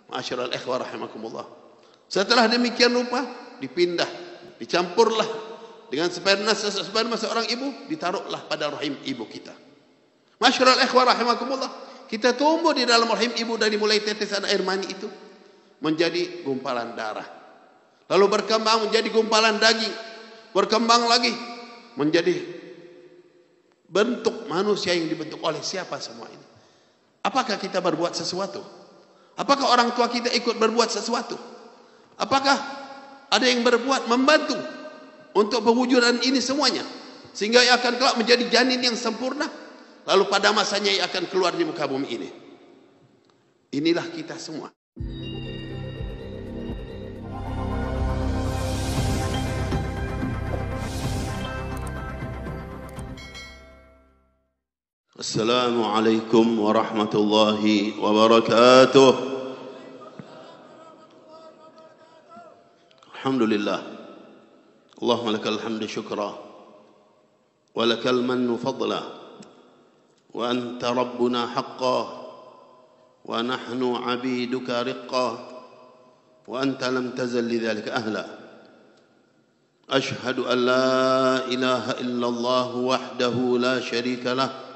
Ma'asyiral ikhwah rahimakumullah. Setelah demikian rupa, dipindah, dicampurlah dengan sperma seorang ibu, ditaruhlah pada rahim ibu kita. Ma'asyiral ikhwah rahimakumullah. Kita tumbuh di dalam rahim ibu dari mulai tetesan air mani itu menjadi gumpalan darah. Lalu berkembang menjadi gumpalan daging, berkembang lagi menjadi bentuk manusia yang dibentuk oleh siapa semua ini? Apakah kita berbuat sesuatu? Apakah orang tua kita ikut berbuat sesuatu? Apakah ada yang berbuat membantu untuk pewujudan ini semuanya? Sehingga ia akan kelak menjadi janin yang sempurna. Lalu pada masanya ia akan keluar di muka bumi ini. Inilah kita semua. Assalamualaikum warahmatullahi wabarakatuh. Alhamdulillah. Allahumma lakal hamdu syukra wa lakal mannu fadla wa anta rabbuna haqqan wa nahnu abiduka riqqan wa anta lam tazal lidzalika ahla. Ashhadu an la ilaha illallah wahdahu la syarika lah.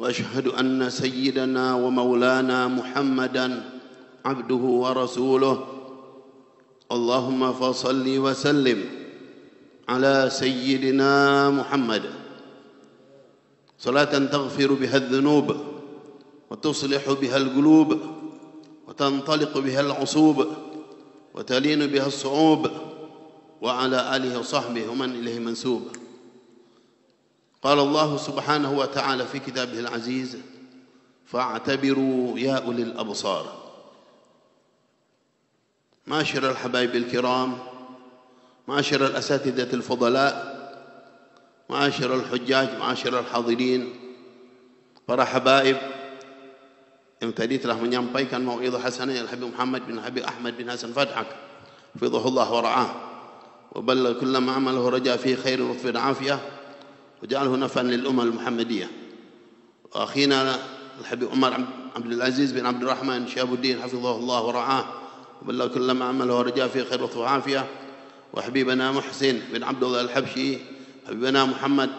وأشهد أن سيدنا ومولانا محمدا عبده ورسوله اللهم فصل وسلم على سيدنا محمد صلاة تغفر بها الذنوب وتصلح بها القلوب وتنطلق بها العصوب وتلين بها الصعوب وعلى آله وصحبه ومن إليه منسوب. قال الله سبحانه وتعالى في كتابه العزيز فاعتبروا يا أولي الأبصار. معاشر الحبايب الكرام، معاشر الأساتذة الفضلاء، معاشر الحجاج، معاشر الحاضرين, para habaib yang tadi telah menyampaikan mau'izah hasanah Al-Habib Muhammad bin Habib Ahmad bin Hasan Fadhak hafizahullah wa ra'ah wa ballagha kulla ma amalahu raja fi khair wa fi afiyah وجعله نفعا للأمة المحمدية. وأخينا الحبيب عمر عبد العزيز بن عبد الرحمن شهاب الدين حفظه الله ورعاه وبلغ كل ما عمله ورجاه في خير وعافية. وحبيبنا محسن بن عبد الله الحبشي، حبيبنا محمد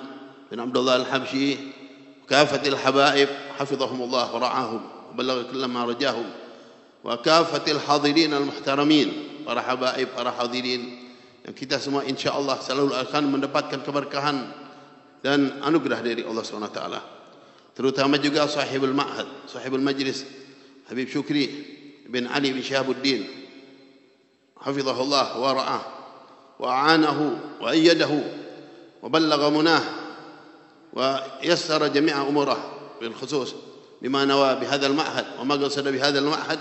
بن عبد الله الحبشي، وكافة الحبائب حفظهم الله ورعاهم وبلغ كل ما رجاهم. وكافة الحاضرين المحترمين, para habaib, para hadirin yang kita semua insyaallah selalu akan mendapatkan keberkahan dan anugerah dari Allah SWT. Terutama juga sahibul ma'had, sahibul majlis, Habib Syukri bin Ali bin Syahabuddin hafizahullah wa ra'ah wa a'anahu wa ayyadahu wa ballagha munah wa yassara jami'a umurah bil khusus bima nawa bihadzal ma'had wa ma qasada bihadzal ma'had.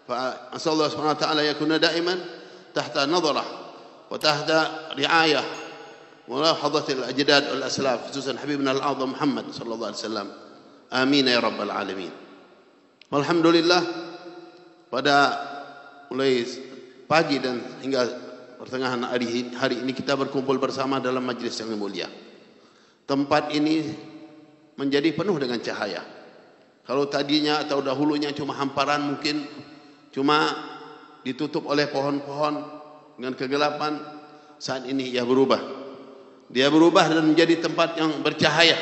Fa asallallahu subhanahu wa ta'ala yakuna da'iman tahta nadharah wa tahta ri'ayah ملاحظة الأجداد والأسلاف خصوصا حبيبنا الأعظم محمد صلى الله عليه وسلم. آمين يا رب العالمين. Alhamdulillah, pada mulai pagi dan hingga pertengahan hari ini kita berkumpul bersama dalam majlis yang mulia. Tempat ini menjadi penuh dengan cahaya. Kalau tadinya atau dahulunya cuma hamparan, mungkin cuma ditutup oleh pohon-pohon dengan kegelapan, saat ini ia berubah. Dia berubah dan menjadi tempat yang bercahaya.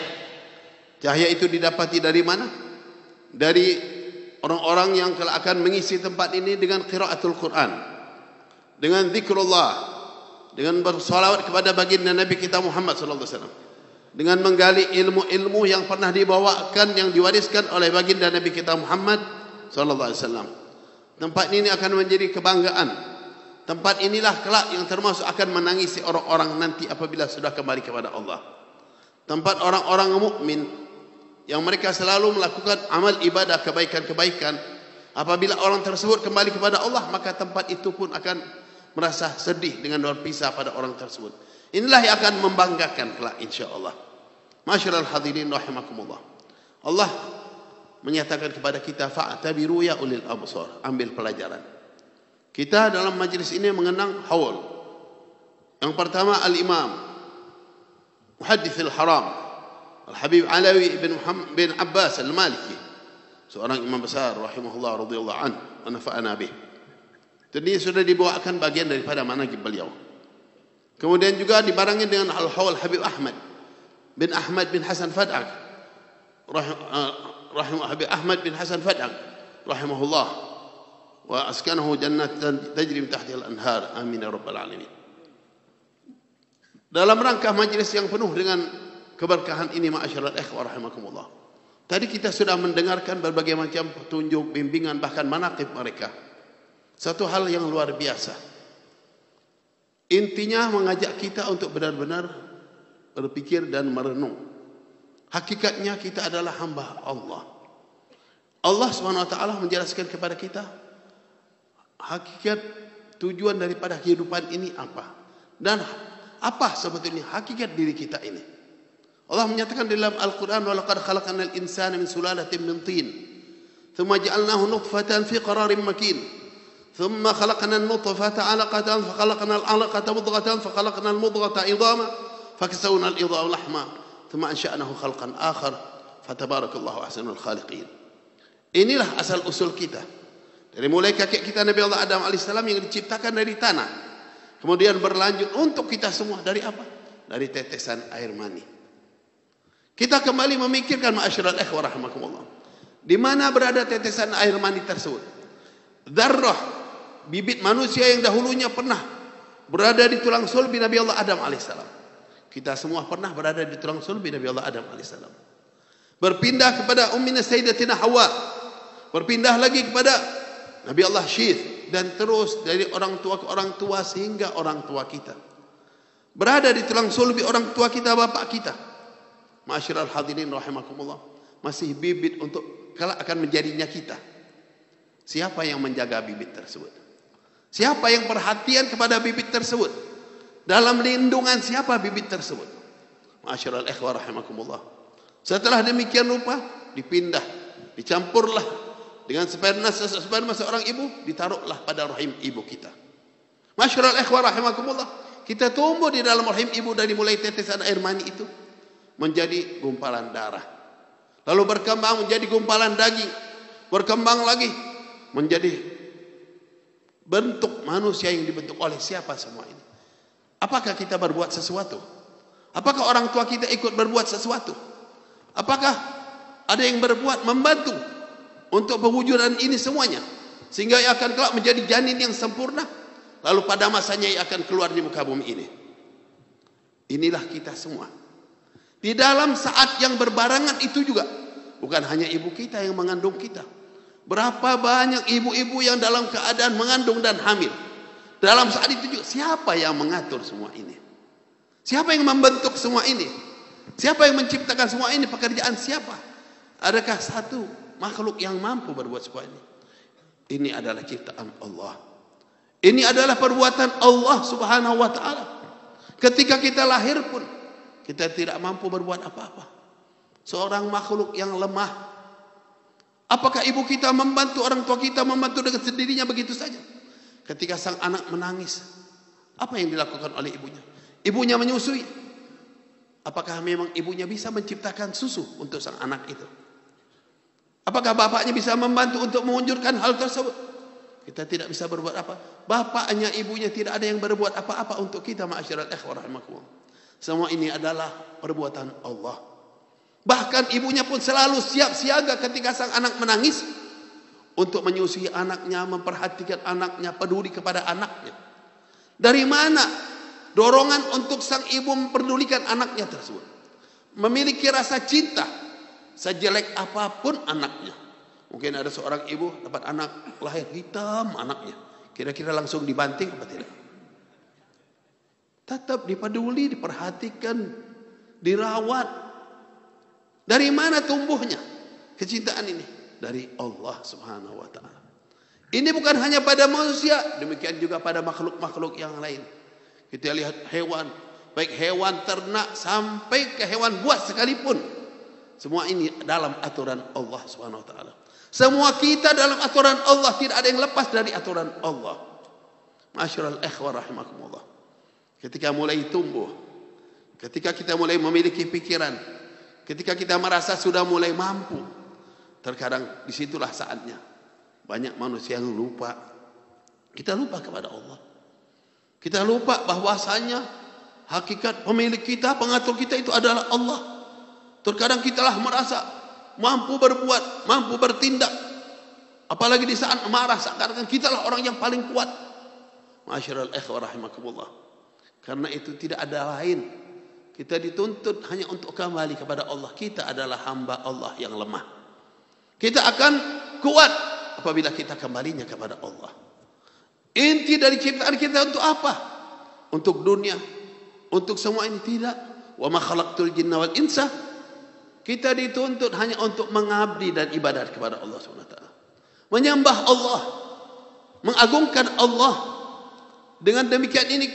Cahaya itu didapati dari mana? Dari orang-orang yang akan mengisi tempat ini dengan qiraatul Quran, dengan zikrullah, dengan bersalawat kepada baginda Nabi kita Muhammad sallallahu alaihi wasallam, dengan menggali ilmu-ilmu yang pernah dibawakan, yang diwariskan oleh baginda Nabi kita Muhammad sallallahu alaihi wasallam. Tempat ini akan menjadi kebanggaan. Tempat inilah kelak yang termasuk akan menangisi orang-orang nanti apabila sudah kembali kepada Allah. Tempat orang-orang mukmin yang mereka selalu melakukan amal ibadah kebaikan-kebaikan. Apabila orang tersebut kembali kepada Allah, maka tempat itu pun akan merasa sedih dengan berpisah pada orang tersebut. Inilah yang akan membanggakan kelak insya-Allah. Masyiral hadirin rahimakumullah. Allah menyatakan kepada kita fa'tabiru ya ulil absar, ambil pelajaran. Kita dalam majlis ini mengenang haul. Yang pertama al-Imam Muhaddits al-Haram Al-Habib Alawi bin Abbas al-Maliki, seorang imam besar rahimahullah radhiyallahu anhu wa nafa'ana bih. Dan ini sudah dibawakan bagian daripada manaqib beliau. Kemudian juga dibarengi dengan Al-Hawl Habib Ahmad bin Hasan Fadak Habib Ahmad bin Hasan Fadak rahimahullah wa askanahu jannatan tajri min tahtiha al-anhar, amin ya rabbal alamin. Dalam rangka majlis yang penuh dengan keberkahan ini, ma'asyiral ikhwah rahimakumullah, tadi kita sudah mendengarkan berbagai macam petunjuk, bimbingan, bahkan manaqib mereka. Satu hal yang luar biasa, intinya mengajak kita untuk benar-benar berpikir dan merenung. Hakikatnya kita adalah hamba Allah. Allah SWT menjelaskan kepada kita hakikat tujuan daripada kehidupan ini apa, dan apa sebetulnya hakikat diri kita ini. Allah menyatakan dalam Al-Quran, وَلَقَدْ خَلَقْنَا الْإِنسَانَ مِنْ سُلَالَةٍ مِنْ طِينٍ ثُمَّ جَعَلْنَاهُ نُطْفَةً فِي قَرَارٍ مَكِينٍ ثم خلقنا النطفة علقة فخلقنا العلقة مضغة فخلقنا المضغة عظاما فكسونا العظام لحما ثم أنشأناه خلقا آخر فتبارك الله أحسن الخالقين. Inilah asal usul kita. Dari mulai kakek kita Nabi Allah Adam alaihissalam yang diciptakan dari tanah, kemudian berlanjut untuk kita semua dari apa? Dari tetesan air mani. Kita kembali memikirkan, ma'asyiral ikhwah rahimakumullah, di mana berada tetesan air mani tersebut? Dzarrah, bibit manusia yang dahulunya pernah berada di tulang sulbi Nabi Allah Adam alaihissalam. Kita semua pernah berada di tulang sulbi Nabi Allah Adam alaihissalam. Berpindah kepada ummina Sayyidatina Hawa, berpindah lagi kepada Nabi Allah Syith, dan terus dari orang tua ke orang tua sehingga orang tua kita. Berada di tulang sulbi orang tua kita, bapak kita. Ma'asyiral hadirin rahimakumullah, masih bibit untuk kelak akan menjadinya kita. Siapa yang menjaga bibit tersebut? Siapa yang perhatian kepada bibit tersebut? Dalam lindungan siapa bibit tersebut? Ma'asyiral ikhwah rahimakumullah. Setelah demikian rupa, dipindah, dicampurlah dengan sperma seorang ibu, ditaruhlah pada rahim ibu kita. Ma'asyiral ikhwah rahimakumullah, kita tumbuh di dalam rahim ibu dari mulai tetesan air mani itu menjadi gumpalan darah, lalu berkembang menjadi gumpalan daging, berkembang lagi menjadi bentuk manusia yang dibentuk oleh siapa semua ini? Apakah kita berbuat sesuatu? Apakah orang tua kita ikut berbuat sesuatu? Apakah ada yang berbuat membantu untuk pewujudan ini semuanya, sehingga ia akan kelak menjadi janin yang sempurna, lalu pada masanya ia akan keluar di muka bumi ini? Inilah kita semua. Di dalam saat yang berbarengan itu juga, bukan hanya ibu kita yang mengandung kita. Berapa banyak ibu-ibu yang dalam keadaan mengandung dan hamil. Dalam saat itu juga, siapa yang mengatur semua ini? Siapa yang membentuk semua ini? Siapa yang menciptakan semua ini? Pekerjaan siapa? Adakah satu makhluk yang mampu berbuat semua ini? Ini adalah ciptaan Allah. Ini adalah perbuatan Allah subhanahu wa ta'ala. Ketika kita lahir pun, kita tidak mampu berbuat apa-apa. Seorang makhluk yang lemah. Apakah ibu kita membantu, orang tua kita membantu dengan sendirinya begitu saja? Ketika sang anak menangis, apa yang dilakukan oleh ibunya? Ibunya menyusui. Apakah memang ibunya bisa menciptakan susu untuk sang anak itu? Apakah bapaknya bisa membantu untuk mengunjurkan hal tersebut? Kita tidak bisa berbuat apa. Bapaknya, ibunya, tidak ada yang berbuat apa-apa untuk kita, ma'asyiral ikhwah rahimakumullah. Semua ini adalah perbuatan Allah. Bahkan ibunya pun selalu siap siaga ketika sang anak menangis untuk menyusui anaknya, memperhatikan anaknya, peduli kepada anaknya. Dari mana dorongan untuk sang ibu memperdulikan anaknya tersebut? Memiliki rasa cinta sejelek apapun anaknya. Mungkin ada seorang ibu dapat anak lahir hitam anaknya, kira-kira langsung dibanting apa tidak? Tetap dipeduli, diperhatikan, dirawat. Dari mana tumbuhnya kecintaan ini? Dari Allah subhanahu wa ta'ala. Ini bukan hanya pada manusia, demikian juga pada makhluk-makhluk yang lain. Kita lihat hewan, baik hewan ternak sampai ke hewan buas sekalipun, semua ini dalam aturan Allah subhanahu wa ta'ala. Semua kita dalam aturan Allah, tidak ada yang lepas dari aturan Allah. Ma'asyiral ikhwah rahimakumullah. Ketika mulai tumbuh, ketika kita mulai memiliki pikiran, ketika kita merasa sudah mulai mampu, terkadang disitulah saatnya banyak manusia yang lupa. Kita lupa kepada Allah. Kita lupa bahwasanya hakikat pemilik kita, pengatur kita itu adalah Allah. Terkadang kita lah merasa mampu berbuat, mampu bertindak, apalagi di saat marah, seakan-akan kita lah orang yang paling kuat. Ma'asyiral ikhwah rahimakumullah. Karena itu tidak ada lain. Kita dituntut hanya untuk kembali kepada Allah. Kita adalah hamba Allah yang lemah. Kita akan kuat apabila kita kembalinya kepada Allah. Inti dari ciptaan kita untuk apa? Untuk dunia, untuk semua ini tidak. Wa ma khalaqtul jinna wal insa. Kita dituntut hanya untuk mengabdi dan ibadat kepada Allah Subhanahu wa taala. Menyembah Allah, mengagungkan Allah. Dengan demikian ini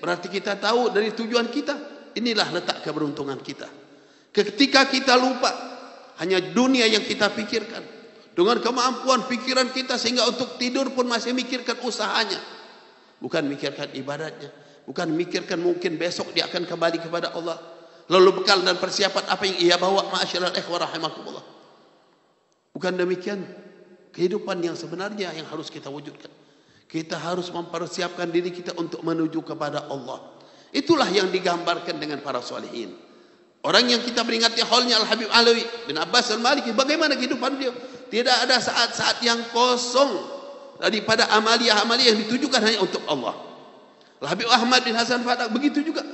berarti kita tahu dari tujuan kita. Inilah letak keberuntungan kita. Ketika kita lupa hanya dunia yang kita pikirkan, dengan kemampuan pikiran kita sehingga untuk tidur pun masih mikirkan usahanya, bukan mikirkan ibadatnya, bukan mikirkan mungkin besok dia akan kembali kepada Allah, lalu bekal dan persiapan apa yang ia bawa. Ma'asyiral ikhwah rahimakumullah. Bukan demikian kehidupan yang sebenarnya yang harus kita wujudkan. Kita harus mempersiapkan diri kita untuk menuju kepada Allah. Itulah yang digambarkan dengan para salihin. Orang yang kita beringati halnya Al-Habib Alawi bin Abbas Al-Maliki, bagaimana kehidupan beliau? Tidak ada saat-saat yang kosong daripada amaliyah-amaliyah yang ditujukan hanya untuk Allah. Al-Habib Ahmad bin Hasan Fadak begitu juga.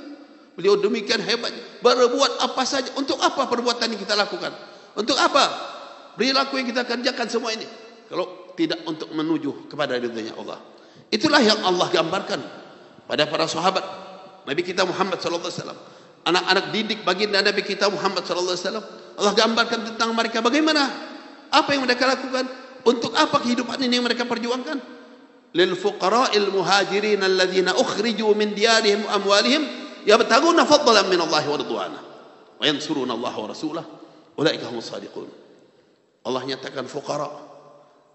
Beliau demikian hebatnya, berbuat apa saja. Untuk apa perbuatan yang kita lakukan? Untuk apa perilaku yang kita kerjakan semua ini? Kalau tidak untuk menuju kepada ridhonya Allah. Itulah yang Allah gambarkan pada para sahabat Nabi kita Muhammad sallallahu alaihi wasallam. Anak-anak didik baginda Nabi kita Muhammad sallallahu alaihi wasallam, Allah gambarkan tentang mereka bagaimana, apa yang mereka lakukan, untuk apa kehidupan ini yang mereka perjuangkan. Lil fuqara'il muhajirin alladzina ukhriju min diyarihim wa amwalihim yabtaguna fadlan min Allah wa ridwana wa yansuruna Allah wa rasulahu ulaika humus shadiqun. Allah nyatakan fuqara.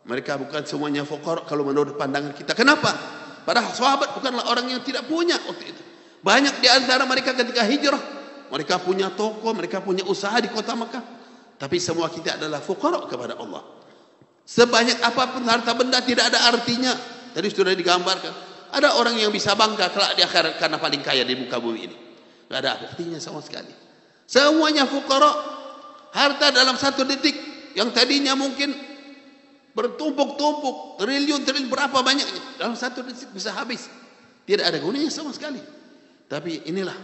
Mereka bukan semuanya fuqara kalau menurut pandangan kita. Kenapa? Padahal sahabat bukanlah orang yang tidak punya waktu itu. Banyak di antara mereka ketika hijrah, mereka punya toko, mereka punya usaha di kota Mekah. Tapi semua kita adalah fuqara kepada Allah. Sebanyak apapun harta benda tidak ada artinya. Tadi sudah digambarkan. Ada orang yang bisa bangga kelak di akhirat karena paling kaya di muka bumi ini. Tidak ada artinya sama sekali. Semuanya fuqara. Harta dalam satu detik yang tadinya mungkin bertumpuk-tumpuk, triliun-triliun berapa banyaknya, dalam satu detik bisa habis. Tidak ada gunanya sama sekali. Tapi inilah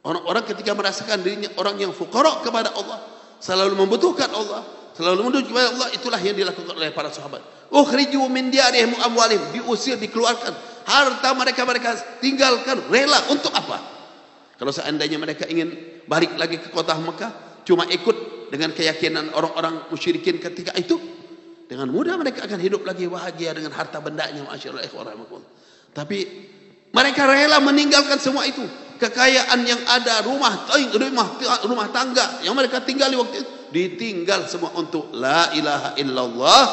orang-orang ketika merasakan dirinya orang yang fuqara kepada Allah, selalu membutuhkan Allah, selalu menuju kepada Allah. Itulah yang dilakukan oleh para sahabat. Ukhriju min diyarihim amwalihim, diusir, dikeluarkan, harta mereka tinggalkan, rela untuk apa? Kalau seandainya mereka ingin balik lagi ke kota Mekah, cuma ikut dengan keyakinan orang-orang musyrikin ketika itu, dengan mudah mereka akan hidup lagi bahagia dengan harta bendanya. Masyaallah ikhwah rahimakumullah. Tapi mereka rela meninggalkan semua itu, kekayaan yang ada, rumah tangga yang mereka tinggali waktu itu, ditinggal semua untuk la ilaha illallah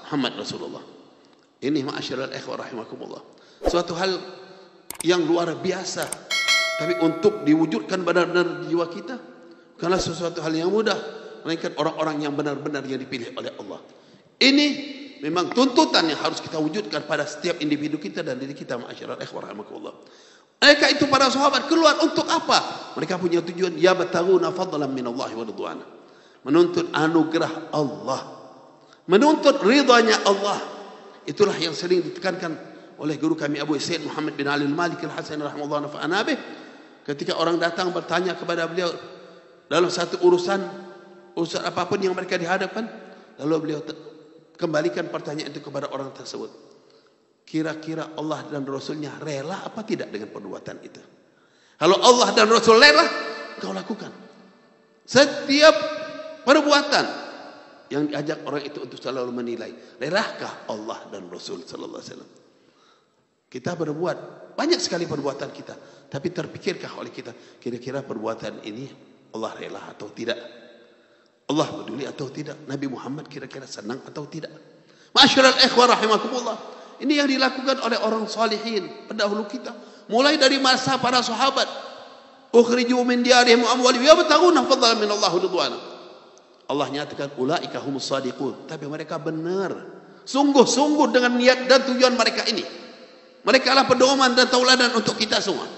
Muhammad Rasulullah. Ini ma'asyiral ikhwah rahimakumullah, suatu hal yang luar biasa. Tapi untuk diwujudkan benar-benar di jiwa kita bukanlah sesuatu hal yang mudah, melainkan orang-orang yang benar-benar yang dipilih oleh Allah. Ini memang tuntutan yang harus kita wujudkan pada setiap individu kita dan diri kita. Ma'asyiral ikhwah rahimakumullah. Mereka itu para sahabat keluar untuk apa? Mereka punya tujuan, ya bataguna fadlan minallahi wa ridwana. Menuntut anugerah Allah, menuntut ridhanya Allah. Itulah yang sering ditekankan oleh guru kami Abu Said Muhammad bin Ali Al-Maliki Al-Hasan rahimahullah nafa'ana bih. Ketika orang datang bertanya kepada beliau dalam satu urusan apapun yang mereka dihadapkan, lalu beliau kembalikan pertanyaan itu kepada orang tersebut. Kira-kira Allah dan Rasulnya rela apa tidak dengan perbuatan itu? Kalau Allah dan Rasul rela, kau lakukan. Setiap perbuatan yang diajak orang itu untuk selalu menilai, relakah Allah dan Rasul sallallahu alaihi wasallam? Kita berbuat banyak sekali perbuatan kita, tapi terpikirkah oleh kita kira-kira perbuatan ini Allah rela atau tidak? Allah peduli atau tidak? Nabi Muhammad kira-kira senang atau tidak? Ma'asyiral ikhwah rahimakumullah. Ini yang dilakukan oleh orang salihin pendahulu kita, mulai dari masa para sahabat. Ukhriju min diyarihim wa amwalihim yabtaghuna fadlan min Allah ridwana. Allah nyatakan ulaika humus shadiqun, tapi mereka benar, sungguh-sungguh dengan niat dan tujuan mereka ini. Mereka adalah pedoman dan tauladan untuk kita semua.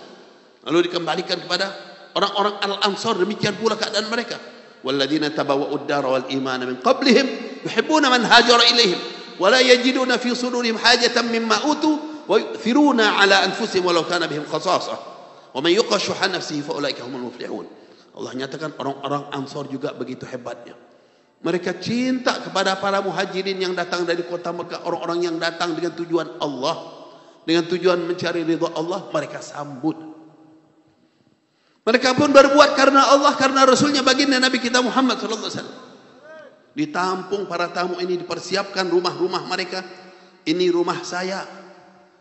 Lalu dikembalikan kepada orang-orang Al-Ansar, demikian pula keadaan mereka. Walladzina tabawwa'ud dara wal imana min qablihim yuhibbuna man hajara ilaihim wa la yajiduna fi sudurihim hajatan mimma utu wa yu'thiruna ala anfusihim walau kana bihim khasasah wa man yuqa shuhha nafsihi fa ulaika humul muflihun. Allah nyatakan orang-orang Ansar juga begitu hebatnya. Mereka cinta kepada para muhajirin yang datang dari kota Mekah, orang-orang yang datang dengan tujuan Allah, dengan tujuan mencari ridha Allah, mereka sambut. Mereka pun berbuat karena Allah, karena Rasulnya, baginda Nabi kita Muhammad sallallahu alaihi wasallam. Ditampung para tamu ini, dipersiapkan rumah-rumah mereka. Ini rumah saya,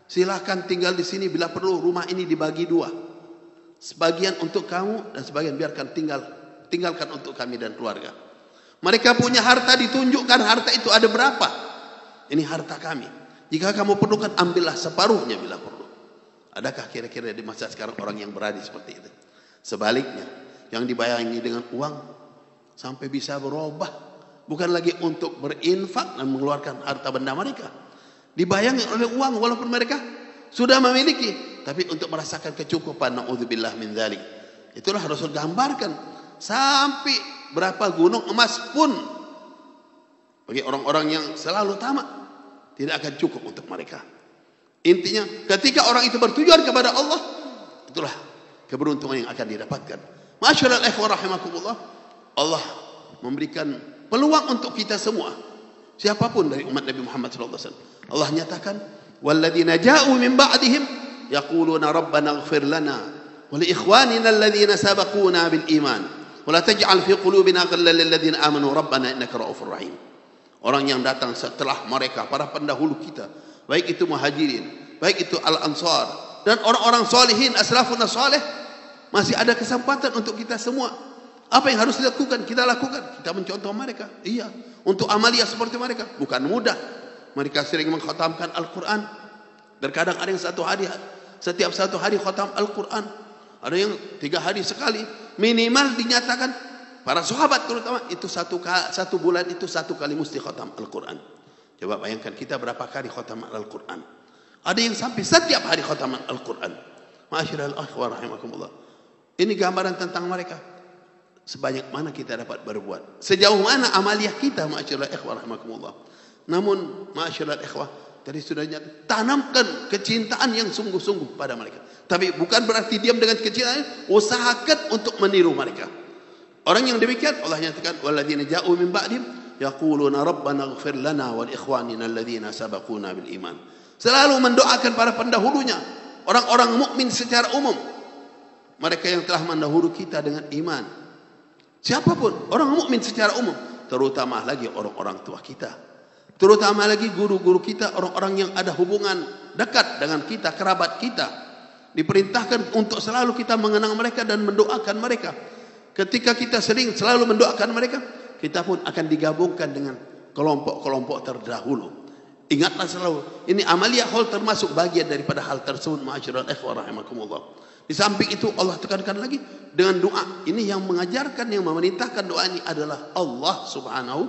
silahkan tinggal di sini, bila perlu rumah ini dibagi dua. Sebagian untuk kamu dan sebagian biarkan tinggalkan untuk kami dan keluarga. Mereka punya harta, ditunjukkan harta itu ada berapa. Ini harta kami. Jika kamu perlukan, ambillah separuhnya bila perlu. Adakah kira-kira di masa sekarang orang yang berani seperti itu? Sebaliknya, yang dibayangi dengan uang sampai bisa berubah, bukan lagi untuk berinfak dan mengeluarkan harta benda mereka. Dibayangi oleh uang walaupun mereka sudah memiliki, tapi untuk merasakan kecukupan, naudzubillah min dzalik. Itulah Rasul gambarkan, sampai berapa gunung emas pun bagi orang-orang yang selalu tamak tidak akan cukup untuk mereka. Intinya, ketika orang itu bertujuan kepada Allah, itulah keberuntungan yang akan didapatkan. Masyaallah ikhwan rahimakumullah, Allah memberikan peluang untuk kita semua, siapapun dari umat Nabi Muhammad sallallahu alaihi wasallam. Allah nyatakan, walladzina ja'u min ba'dihim yaquluna rabbana ighfir lana wa li ikhwanina alladhina sabaquna bil iman wa la taj'al fi qulubina ghillan lil ladzina amanu rabbana innaka ra'ufur rahim. Orang yang datang setelah mereka, para pendahulu kita, baik itu muhajirin, baik itu al-ansar, dan orang-orang solihin, aslafun salih, masih ada kesempatan untuk kita semua. Apa yang harus dilakukan? Kita lakukan. Kita mencontoh mereka. Iya, untuk amalia seperti mereka bukan mudah. Mereka sering mengkhatamkan Al-Quran. Terkadang ada yang setiap satu hari khatam Al-Quran. Ada yang 3 hari sekali. Minimal dinyatakan, para sahabat terutama, itu satu bulan itu 1 kali mesti khatam Al-Quran. Coba bayangkan kita berapa kali khatam Al-Quran. Ada yang sampai setiap hari khataman Al-Quran. Ma'asyiral ikhwan rahimakumullah. Ini gambaran tentang mereka. Sebanyak mana kita dapat berbuat, sejauh mana amaliah kita, ma'asyiral ikhwan rahimakumullah. Namun ma'asyiral ikhwan, tadi sudah tanamkan kecintaan yang sungguh-sungguh pada mereka. Tapi bukan berarti diam dengan kecintaan, usahakan untuk meniru mereka. Orang yang demikian Allah nyatakan, walladzina ja'u min ba'dihim yaquluna rabbana ighfir lana wa li ikhwanina alladhina sabaquna bil iman. Selalu mendoakan para pendahulunya, orang-orang mukmin secara umum, mereka yang telah mendahulu kita dengan iman. Siapapun orang mukmin secara umum, terutama lagi orang-orang tua kita, terutama lagi guru-guru kita, orang-orang yang ada hubungan dekat dengan kita, kerabat kita, diperintahkan untuk selalu kita mengenang mereka dan mendoakan mereka. Ketika kita selalu mendoakan mereka, kita pun akan digabungkan dengan kelompok-kelompok terdahulu. Ingatlah selalu, ini amalia hal termasuk bagian daripada hal tersebut, ma'asyiral ikhwan rahimakumullah. Di samping itu Allah tekankan lagi dengan doa. Ini yang mengajarkan, yang memerintahkan doa ini adalah Allah Subhanahu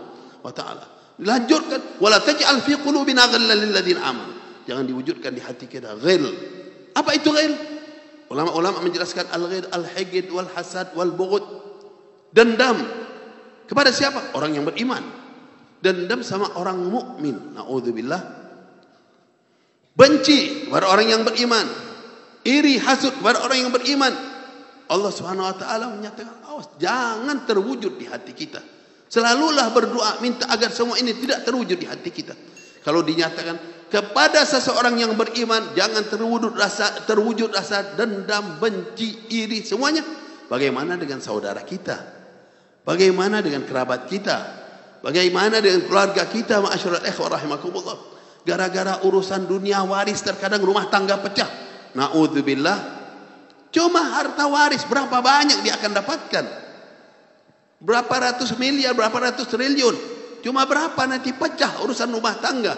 wa taala. Dilanjutkan, wala taj'al fi qulubina ghillan lil ladzina amanu. Jangan diwujudkan di hati kita ghil. Apa itu ghil? Ulama-ulama menjelaskan al-ghil al-haqd wal hasad wal bughd. Dendam kepada siapa? Orang yang beriman. Dendam sama orang mukmin, naudzubillah. Benci kepada orang yang beriman, iri hasud kepada orang yang beriman. Allah Subhanahu wa taala menyatakan, awas jangan terwujud di hati kita. Selalulah berdoa minta agar semua ini tidak terwujud di hati kita. Kalau dinyatakan kepada seseorang yang beriman, jangan terwujud rasa dendam, benci, iri semuanya. Bagaimana dengan saudara kita? Bagaimana dengan kerabat kita? Bagaimana dengan keluarga kita, ma'asyiral ikhwan rahimakumullah? Gara-gara urusan dunia waris terkadang rumah tangga pecah. Naudzubillah. Cuma harta waris berapa banyak dia akan dapatkan? Berapa ratus miliar, berapa ratus triliun? Cuma berapa nanti pecah urusan rumah tangga?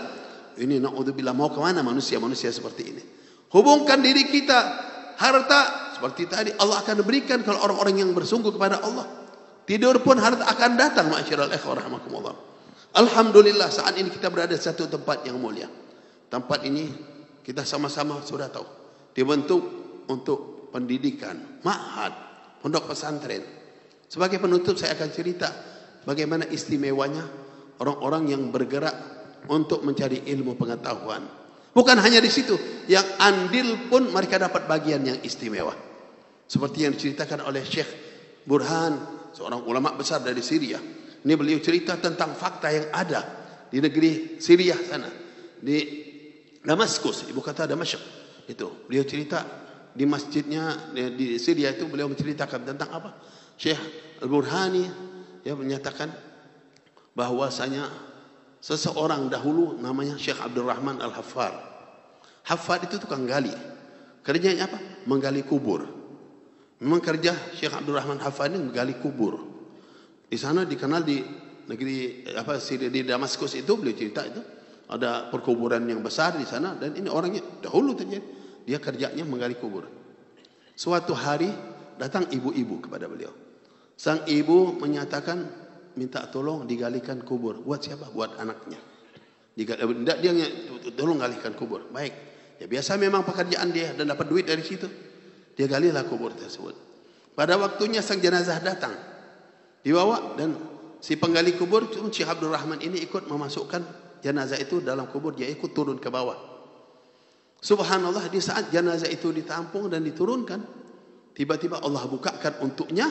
Ini naudzubillah, mau kemana manusia-manusia seperti ini? Hubungkan diri kita, harta seperti tadi Allah akan berikan kalau orang-orang yang bersungguh kepada Allah. Tidur pun harus akan datang, ma'asyiral ikhwah rahimakumullah. Alhamdulillah saat ini kita berada di satu tempat yang mulia. Tempat ini kita sama-sama sudah tahu dibentuk untuk pendidikan, ma'had, pondok pesantren. Sebagai penutup saya akan cerita bagaimana istimewanya orang-orang yang bergerak untuk mencari ilmu pengetahuan. Bukan hanya di situ, yang andil pun mereka dapat bagian yang istimewa. Seperti yang diceritakan oleh Syekh Burhan, seorang ulama besar dari Syria. Ini beliau cerita tentang fakta yang ada di negeri Syria sana, di Damaskus, ibu kota Damaskus. Itu beliau cerita di masjidnya di Syria itu, beliau menceritakan tentang apa? Syekh Al-Burhani ya menyatakan bahwasanya seseorang dahulu namanya Syekh Abdurrahman Al-Haffar. Haffar itu tukang gali. Kerjanya apa? Menggali kubur. Memang kerja Syekh Abdurrahman Haffar ini menggali kubur. Di sana dikenal di negeri apa di Damaskus itu, beliau cerita itu ada perkuburan yang besar di sana, dan ini orangnya dahulu terjadi dia kerjanya menggali kubur. Suatu hari datang ibu-ibu kepada beliau. Sang ibu menyatakan minta tolong digalikan kubur. Buat siapa? Buat anaknya. Dia tolong galikan kubur. Baik. Ya biasa memang pekerjaan dia dan dapat duit dari situ. Dia galilah kubur tersebut. Pada waktunya sang jenazah datang. Dibawa dan si penggali kubur Syekh Abdul Rahman ini ikut memasukkan jenazah itu dalam kubur. Dia ikut turun ke bawah. Subhanallah, di saat jenazah itu ditampung dan diturunkan, tiba-tiba Allah bukakan untuknya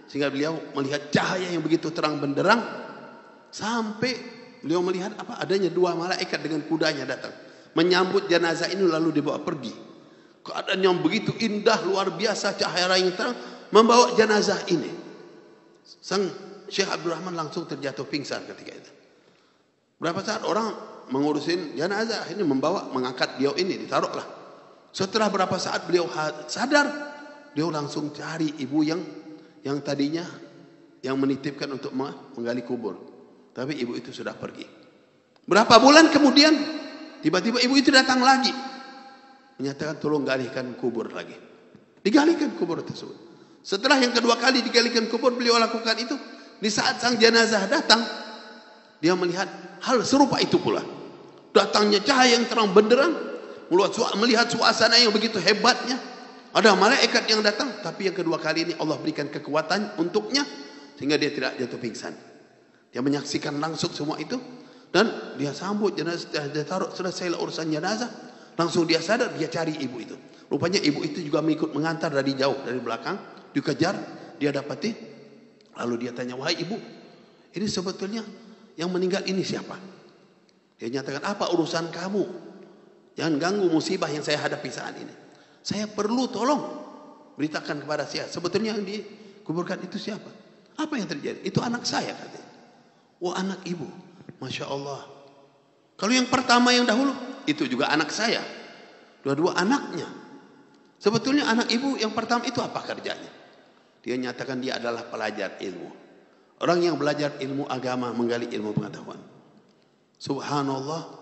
sehingga beliau melihat cahaya yang begitu terang benderang, sampai beliau melihat apa adanya dua malaikat dengan kudanya datang menyambut jenazah ini lalu dibawa pergi. Keadaan yang begitu indah luar biasa, cahaya yang terang membawa jenazah ini. Sang Syekh Abdul Rahman langsung terjatuh pingsan ketika itu. Berapa saat orang mengurusin jenazah ini, membawa mengangkat beliau ini ditaruhlah. Setelah berapa saat beliau sadar, beliau langsung cari ibu yang tadinya yang menitipkan untuk menggali kubur. Tapi ibu itu sudah pergi. Berapa bulan kemudian tiba-tiba ibu itu datang lagi, menyatakan tolong galikan kubur lagi. Digalikan kubur tersebut. Setelah yang kedua kali digalikan kubur, beliau lakukan itu. Di saat sang jenazah datang, dia melihat hal serupa itu pula. Datangnya cahaya yang terang benderang, melihat suasana yang begitu hebatnya. Ada malaikat yang datang, tapi yang kedua kali ini Allah berikan kekuatan untuknya sehingga dia tidak jatuh pingsan. Dia menyaksikan langsung semua itu dan dia sambut jenazah, dia taruh, selesai urusan jenazah, langsung dia sadar, dia cari ibu itu. Rupanya ibu itu juga mengikut mengantar dari jauh, dari belakang, dikejar, dia dapati. Lalu dia tanya, wahai ibu, ini sebetulnya yang meninggal ini siapa? Dia nyatakan, apa urusan kamu? Jangan ganggu musibah yang saya hadapi saat ini. Saya perlu tolong beritakan kepada saya, sebetulnya yang dikuburkan itu siapa? Apa yang terjadi? Itu anak saya katanya. Wah, anak ibu, Masya Allah. Kalau yang pertama yang dahulu, itu juga anak saya. Dua-dua anaknya. Sebetulnya anak ibu yang pertama itu apa kerjanya? Dia nyatakan dia adalah pelajar ilmu. Orang yang belajar ilmu agama, menggali ilmu pengetahuan. Subhanallah,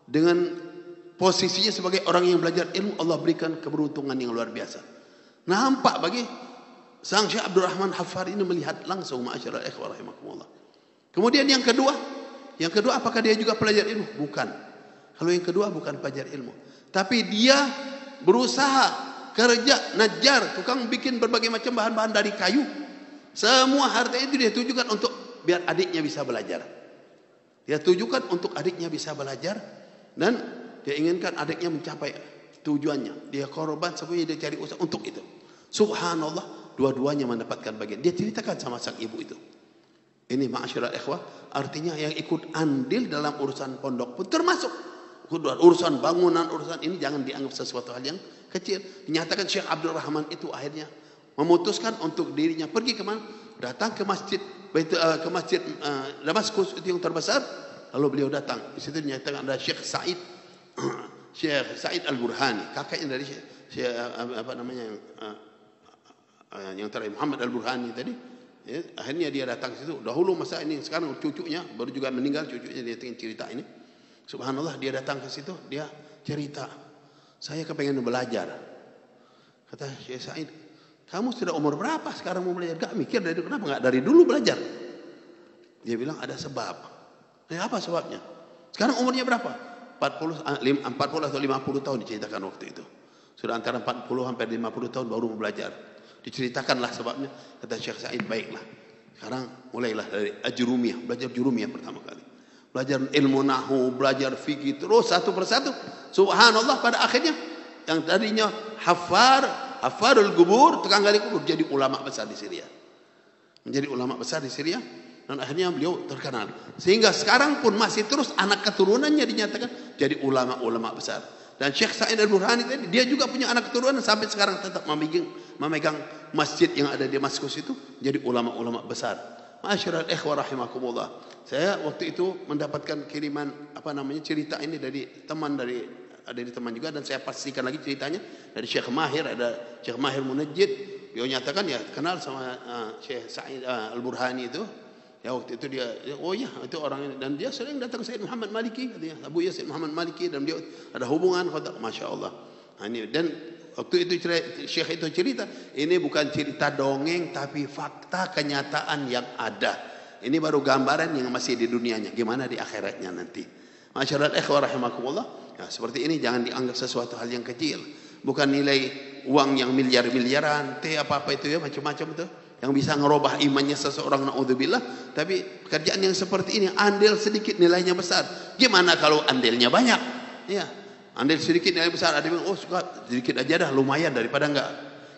dengan posisinya sebagai orang yang belajar ilmu, Allah berikan keberuntungan yang luar biasa. Nampak bagi sang Syekh Abdul Rahman Haffar ini melihat langsung, ma'asyiral ikhwah rahimakumullah. Kemudian yang kedua apakah dia juga pelajar ilmu? Bukan. Kalau yang kedua bukan pelajar ilmu, tapi dia berusaha kerja najjar, tukang bikin berbagai macam bahan-bahan dari kayu. Semua harta itu dia tujukan untuk biar adiknya bisa belajar. Dia tujukan untuk adiknya bisa belajar dan dia inginkan adiknya mencapai tujuannya. Dia korban semuanya, dia cari usaha untuk itu. Subhanallah, dua-duanya mendapatkan bagian. Dia ceritakan sama sang ibu itu. Ini ma'asyiral ikhwah, artinya yang ikut andil dalam urusan pondok pun termasuk. Urusan bangunan, urusan ini jangan dianggap sesuatu hal yang kecil. Dinyatakan Syekh Abdul Rahman itu akhirnya memutuskan untuk dirinya pergi kemana? Datang ke masjid Damaskus itu yang terbesar. Lalu beliau datang. Di situ dinyatakan ada Syekh Said Al-Burhani, kakaknya dari Syekh apa namanya yang terakhir Muhammad Al-Burhani tadi. Ya, akhirnya dia datang ke situ. Dahulu masa ini, sekarang cucunya baru juga meninggal, cucunya dia ingin cerita ini. Subhanallah, dia datang ke situ, dia cerita, saya kepengen belajar. Kata Syekh Said, kamu sudah umur berapa sekarang mau belajar? Gak mikir dari kenapa nggak dari dulu belajar? Dia bilang ada sebab. Apa sebabnya? Sekarang umurnya berapa? 40 atau 50 tahun diceritakan waktu itu. Sudah antara 40 sampai 50 tahun baru mau belajar. Diceritakanlah sebabnya. Kata Syekh Said, baiklah. Sekarang mulailah dari Ajurumiyah, belajar Jurumiyah pertama kali. Belajar ilmu nahu, belajar fikih, terus satu persatu. Subhanallah, pada akhirnya yang tadinya hafarul kubur, tukang gali kubur, jadi ulama besar di Syria. Menjadi ulama besar di Syria, dan akhirnya beliau terkenal. Sehingga sekarang pun masih terus anak keturunannya dinyatakan jadi ulama-ulama besar. Dan Syekh Sa'id Al-Burhani tadi, dia juga punya anak keturunan sampai sekarang tetap memegang masjid yang ada di Damaskus itu, jadi ulama-ulama besar. Ma'asyiral ikhwah rahimakumullah. Saya waktu itu mendapatkan kiriman cerita ini dari teman, ada di teman juga, dan saya pastikan lagi ceritanya dari Syekh Mahir, ada Syekh Mahir Munajjid. Dia nyatakan ya kenal sama Syekh Sa'id Al-Burhani itu. Ya waktu itu dia, oh ya itu orang ini, dan dia sering datang Said Muhammad Maliki, katanya Abu Yasin Muhammad Maliki, dan dia ada hubungan, kata masya Allah. Nah, ini, dan waktu itu Syekh itu cerita, ini bukan cerita dongeng tapi fakta kenyataan yang ada. Ini baru gambaran yang masih di dunianya, gimana di akhiratnya nanti. Masyaallah ikhwah rahimakumullah. Ya, seperti ini jangan dianggap sesuatu hal yang kecil. Bukan nilai uang yang miliar-miliaran, apa-apa itu ya, macam-macam itu yang bisa ngerubah imannya seseorang, naudzubillah. Tapi pekerjaan yang seperti ini, andil sedikit nilainya besar. Gimana kalau andilnya banyak? Ya, andil sedikit nilai besar. Ada yang bilang, oh suka sedikit aja dah, lumayan daripada enggak.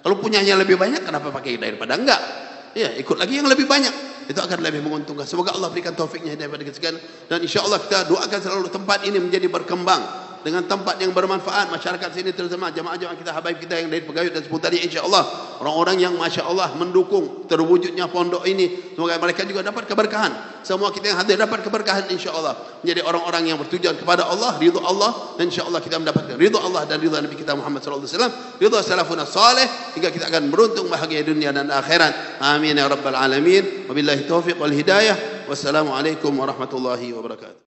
Kalau punyanya lebih banyak, kenapa pakai daripada enggak? Ya, ikut lagi yang lebih banyak. Itu akan lebih menguntungkan. Semoga Allah berikan taufiknya daripada kita sekalian. Dan insya Allah kita doakan selalu tempat ini menjadi berkembang dengan tempat yang bermanfaat. Masyarakat sini terutama jamaah-jamaah kita, habaib kita yang dari Pegayut dan seputarnya, insya Allah orang-orang yang masya Allah mendukung terwujudnya pondok ini, semoga mereka juga dapat keberkahan. Semua kita yang hadir dapat keberkahan insya Allah, menjadi orang-orang yang bertujuan kepada Allah, ridho Allah, dan insya Allah kita mendapatkan ridho Allah dan ridho Nabi kita Muhammad sallallahu alaihi wasallam, ridho salafun salih, hingga kita akan beruntung bahagia dunia dan akhirat. Amin ya rabbal alamin. Wabillahi taufiq wal hidayah. Wassalamualaikum warahmatullahi wabarakatuh.